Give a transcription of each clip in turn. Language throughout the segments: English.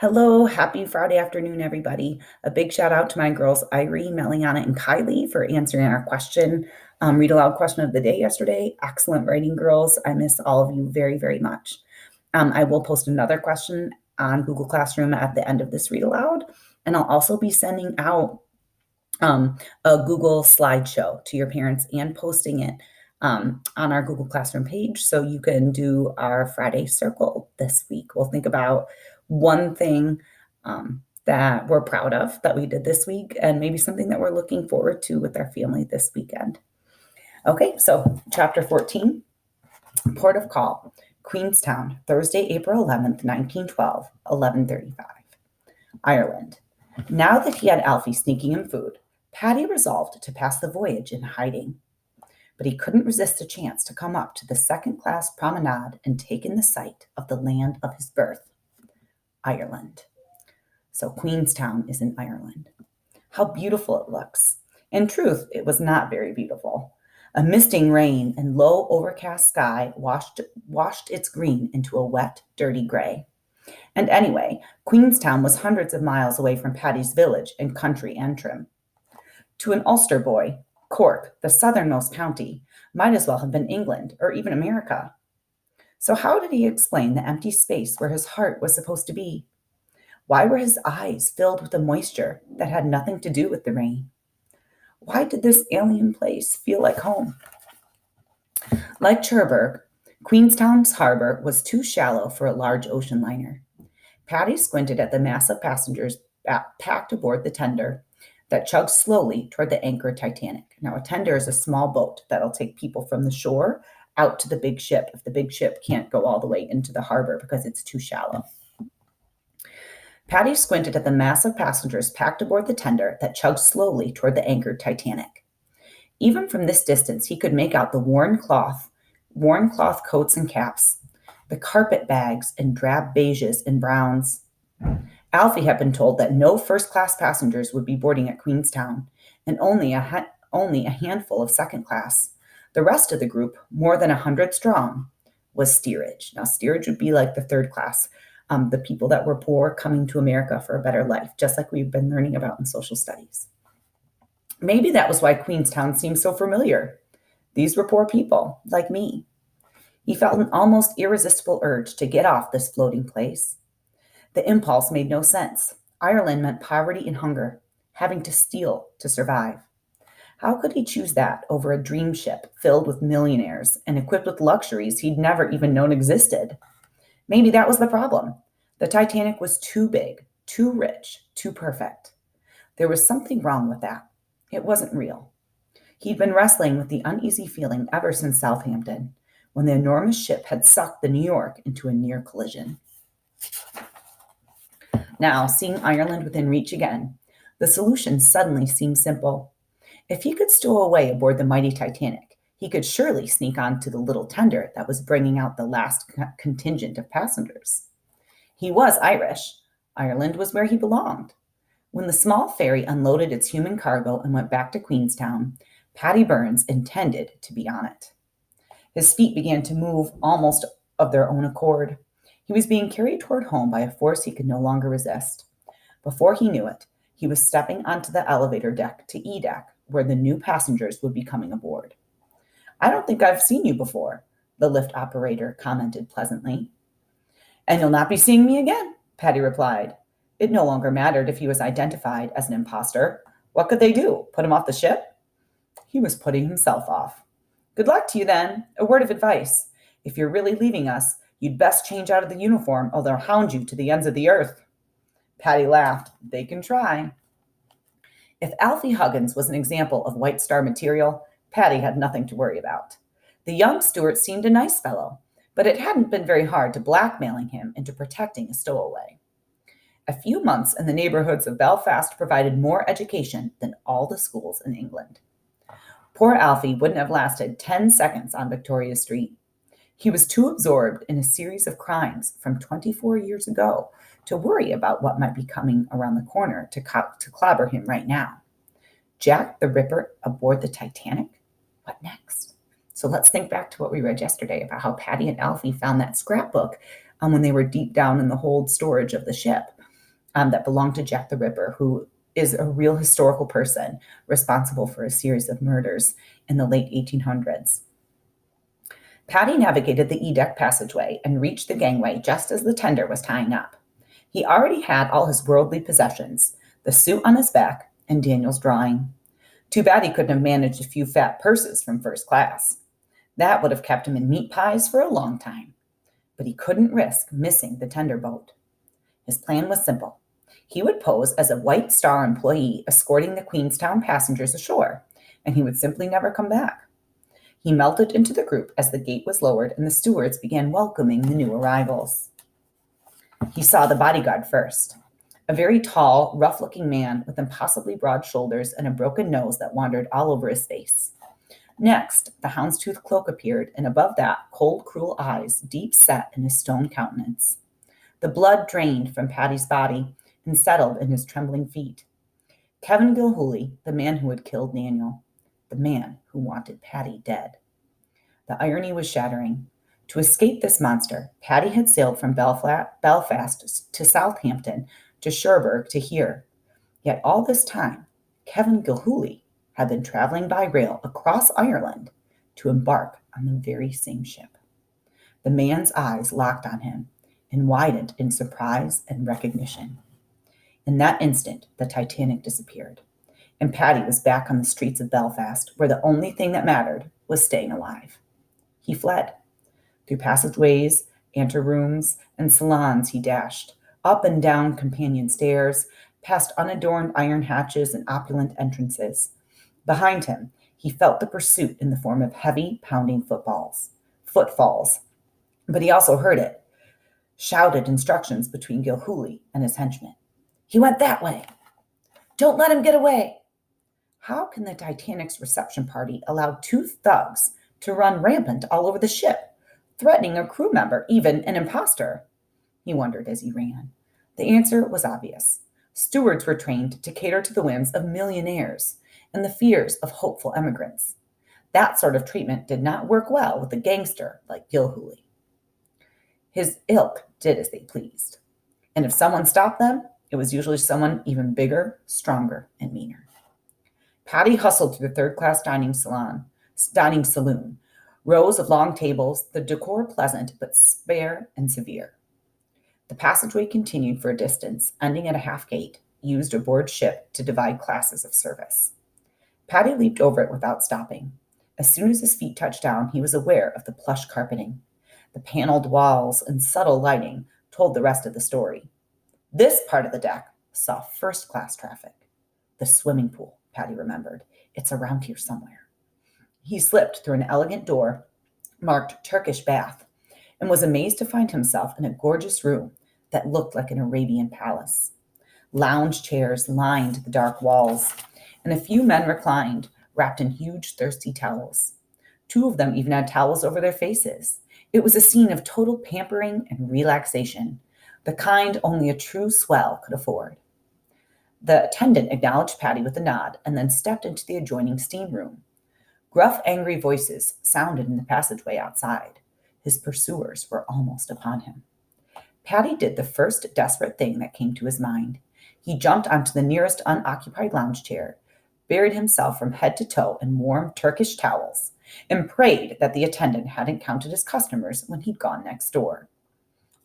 Hello, happy Friday afternoon, everybody. A big shout out to my girls, Irie, Meliana, and Kylie for answering our read aloud question of the day yesterday. Excellent writing, girls. I miss all of you very, very much. I will post another question on Google Classroom at the end of this read aloud, and I'll also be sending out a Google slideshow to your parents and posting it on our Google Classroom page so you can do our Friday circle this week. We'll think about one thing that we're proud of that we did this week and maybe something that we're looking forward to with our family this weekend. Okay, so chapter 14, Port of Call, Queenstown, Thursday, April 11th, 1912, 11:35. Ireland. Now that he had Alfie sneaking him food, Paddy resolved to pass the voyage in hiding. But he couldn't resist the chance to come up to the second-class promenade and take in the sight of the land of his birth, Ireland. So Queenstown is in Ireland. How beautiful it looks. In truth, it was not very beautiful. A misting rain and low overcast sky washed its green into a wet, dirty gray. And anyway, Queenstown was hundreds of miles away from Paddy's village and country Antrim. To an Ulster boy, Cork, the southernmost county, might as well have been England or even America. So how did he explain the empty space where his heart was supposed to be? Why were his eyes filled with a moisture that had nothing to do with the rain? Why did this alien place feel like home? Like Cherbourg, Queenstown's harbor was too shallow for a large ocean liner. Paddy squinted at the mass of passengers packed aboard the tender that chugged slowly toward the anchored Titanic. Now, a tender is a small boat that'll take people from the shore out to the big ship if the big ship can't go all the way into the harbor because it's too shallow. Paddy squinted at the mass of passengers packed aboard the tender that chugged slowly toward the anchored Titanic. Even from this distance, he could make out the worn cloth coats and caps, the carpet bags in drab beiges and browns. Alfie had been told that no first-class passengers would be boarding at Queenstown, and only a handful of second-class. The rest of the group, more than 100 strong, was steerage. Now, steerage would be like the third class, the people that were poor coming to America for a better life, just like we've been learning about in social studies. Maybe that was why Queenstown seemed so familiar. These were poor people, like me. He felt an almost irresistible urge to get off this floating place. The impulse made no sense. Ireland meant poverty and hunger, having to steal to survive. How could he choose that over a dream ship filled with millionaires and equipped with luxuries he'd never even known existed? Maybe that was the problem. The Titanic was too big, too rich, too perfect. There was something wrong with that. It wasn't real. He'd been wrestling with the uneasy feeling ever since Southampton, when the enormous ship had sucked the New York into a near collision. Now, seeing Ireland within reach again, the solution suddenly seemed simple. If he could stow away aboard the mighty Titanic, he could surely sneak onto the little tender that was bringing out the last contingent of passengers. He was Irish. Ireland was where he belonged. When the small ferry unloaded its human cargo and went back to Queenstown, Paddy Burns intended to be on it. His feet began to move almost of their own accord. He was being carried toward home by a force he could no longer resist. Before he knew it, he was stepping onto the elevator deck to E deck, where the new passengers would be coming aboard. "I don't think I've seen you before," the lift operator commented pleasantly. "And you'll not be seeing me again," Paddy replied. It no longer mattered if he was identified as an imposter. What could they do? Put him off the ship? He was putting himself off. "Good luck to you, then. A word of advice. If you're really leaving us, you'd best change out of the uniform, or they'll hound you to the ends of the earth." Paddy laughed. "They can try." If Alfie Huggins was an example of White Star material, Paddy had nothing to worry about. The young steward seemed a nice fellow, but it hadn't been very hard to blackmailing him into protecting a stowaway. A few months in the neighborhoods of Belfast provided more education than all the schools in England. Poor Alfie wouldn't have lasted 10 seconds on Victoria Street. He was too absorbed in a series of crimes from 24 years ago to worry about what might be coming around the corner to clobber him right now. Jack the Ripper aboard the Titanic? What next? So let's think back to what we read yesterday about how Paddy and Alfie found that scrapbook when they were deep down in the hold storage of the ship. that belonged to Jack the Ripper, who is a real historical person responsible for a series of murders in the late 1800s. Patty navigated the E-deck passageway and reached the gangway just as the tender was tying up. He already had all his worldly possessions, the suit on his back, and Daniel's drawing. Too bad he couldn't have managed a few fat purses from first class. That would have kept him in meat pies for a long time. But he couldn't risk missing the tender boat. His plan was simple. He would pose as a White Star employee escorting the Queenstown passengers ashore, and he would simply never come back. He melted into the group as the gate was lowered and the stewards began welcoming the new arrivals. He saw the bodyguard first, a very tall, rough-looking man with impossibly broad shoulders and a broken nose that wandered all over his face. Next, the houndstooth cloak appeared, and above that, cold, cruel eyes, deep set in his stone countenance. The blood drained from Patty's body and settled in his trembling feet. Kevin Gilhooly, the man who had killed Daniel, the man who wanted Patty dead. The irony was shattering. To escape this monster, Patty had sailed from Belfast to Southampton to Cherbourg to here. Yet all this time, Kevin Gilhooly had been traveling by rail across Ireland to embark on the very same ship. The man's eyes locked on him and widened in surprise and recognition. In that instant, the Titanic disappeared, and Patty was back on the streets of Belfast, where the only thing that mattered was staying alive. He fled. Through passageways, anterooms, and salons he dashed, up and down companion stairs, past unadorned iron hatches and opulent entrances. Behind him, he felt the pursuit in the form of heavy, pounding footfalls. But he also heard it, shouted instructions between Gilhooly and his henchmen. He went that way. Don't let him get away. How can the Titanic's reception party allow two thugs to run rampant all over the ship, threatening a crew member, even an imposter? He wondered as he ran. The answer was obvious. Stewards were trained to cater to the whims of millionaires and the fears of hopeful emigrants. That sort of treatment did not work well with a gangster like Gilhooly. His ilk did as they pleased. And if someone stopped them, it was usually someone even bigger, stronger, and meaner. Patty hustled through the third-class dining saloon, rows of long tables, the decor pleasant but spare and severe. The passageway continued for a distance, ending at a half gate, used aboard ship to divide classes of service. Patty leaped over it without stopping. As soon as his feet touched down, he was aware of the plush carpeting. The paneled walls and subtle lighting told the rest of the story. This part of the deck saw first-class traffic. The swimming pool, Patty remembered. It's around here somewhere. He slipped through an elegant door marked Turkish bath and was amazed to find himself in a gorgeous room that looked like an Arabian palace. Lounge chairs lined the dark walls, and a few men reclined, wrapped in huge, thirsty towels. Two of them even had towels over their faces. It was a scene of total pampering and relaxation, the kind only a true swell could afford. The attendant acknowledged Patty with a nod and then stepped into the adjoining steam room. Gruff, angry voices sounded in the passageway outside. His pursuers were almost upon him. Patty did the first desperate thing that came to his mind. He jumped onto the nearest unoccupied lounge chair, buried himself from head to toe in warm Turkish towels, and prayed that the attendant hadn't counted his customers when he'd gone next door.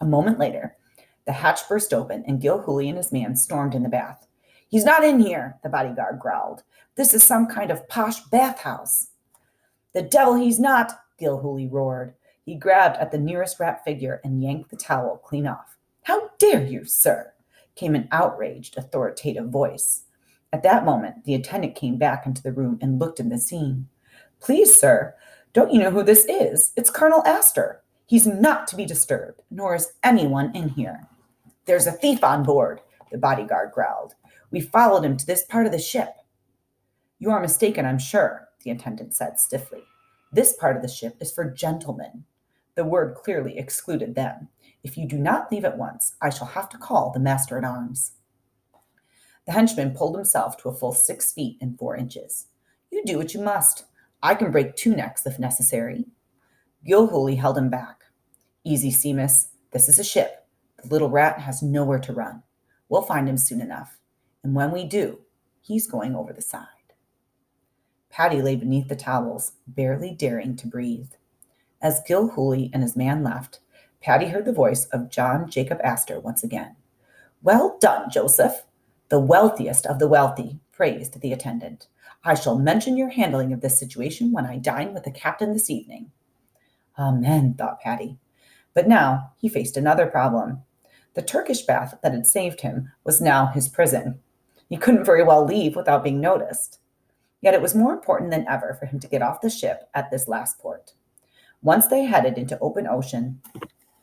A moment later, the hatch burst open and Gilhooly and his man stormed in the bath. "He's not in here," the bodyguard growled. "This is some kind of posh bathhouse." "The devil he's not," Gilhooly roared. He grabbed at the nearest wrapped figure and yanked the towel clean off. "How dare you, sir?" came an outraged, authoritative voice. At that moment, the attendant came back into the room and looked at the scene. "Please, sir, don't you know who this is? It's Colonel Astor. He's not to be disturbed, nor is anyone in here." "There's a thief on board," the bodyguard growled. "We followed him to this part of the ship." "You are mistaken, I'm sure," the attendant said stiffly. "This part of the ship is for gentlemen." The word clearly excluded them. "If you do not leave at once, I shall have to call the master-at-arms." The henchman pulled himself to a full 6 feet and 4 inches. "You do what you must. I can break 2 necks if necessary." Gilhooly held him back. "Easy, Seamus. This is a ship. The little rat has nowhere to run. We'll find him soon enough. And when we do, he's going over the side. Patty lay beneath the towels, barely daring to breathe. As Gil Hooley and his man left, Patty heard the voice of John Jacob Astor once again. Well done, Joseph. The wealthiest of the wealthy, praised the attendant. I shall mention your handling of this situation when I dine with the captain this evening. Amen, thought Patty. But now he faced another problem. The Turkish bath that had saved him was now his prison. He couldn't very well leave without being noticed. Yet it was more important than ever for him to get off the ship at this last port. Once they headed into open ocean,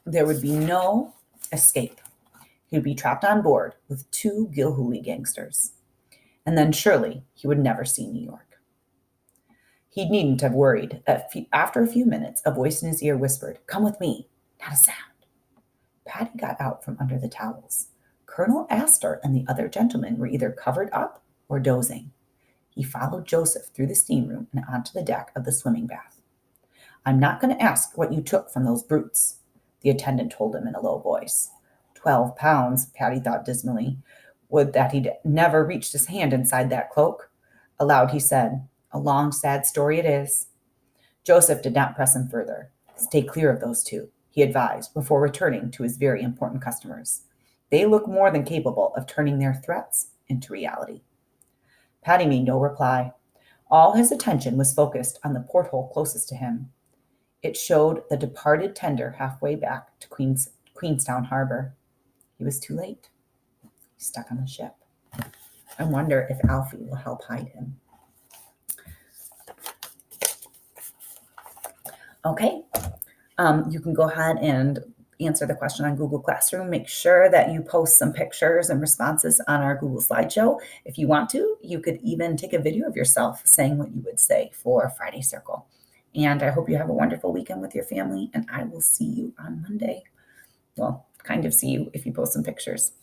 there would be no escape. He would be trapped on board with two Gilhooly gangsters. And then surely he would never see New York. He needn't have worried. After a few minutes, a voice in his ear whispered, "Come with me." Not a sound. Patty got out from under the towels. Colonel Astor and the other gentlemen were either covered up or dozing. He followed Joseph through the steam room and onto the deck of the swimming bath. I'm not going to ask what you took from those brutes, the attendant told him in a low voice. 12 pounds, Patty thought dismally. Would that he'd never reached his hand inside that cloak. Aloud he said, "A long, sad story it is." Joseph did not press him further. Stay clear of those two, he advised before returning to his very important customers. They look more than capable of turning their threats into reality. Patty made no reply. All his attention was focused on the porthole closest to him. It showed the departed tender halfway back to Queenstown Harbor. He was too late. He's stuck on the ship. I wonder if Alfie will help hide him. Okay, you can go ahead and answer the question on Google Classroom. Make sure that you post some pictures and responses on our Google slideshow. If you want to, you could even take a video of yourself saying what you would say for Friday Circle. And I hope you have a wonderful weekend with your family, and I will see you on Monday. Well, kind of see you if you post some pictures.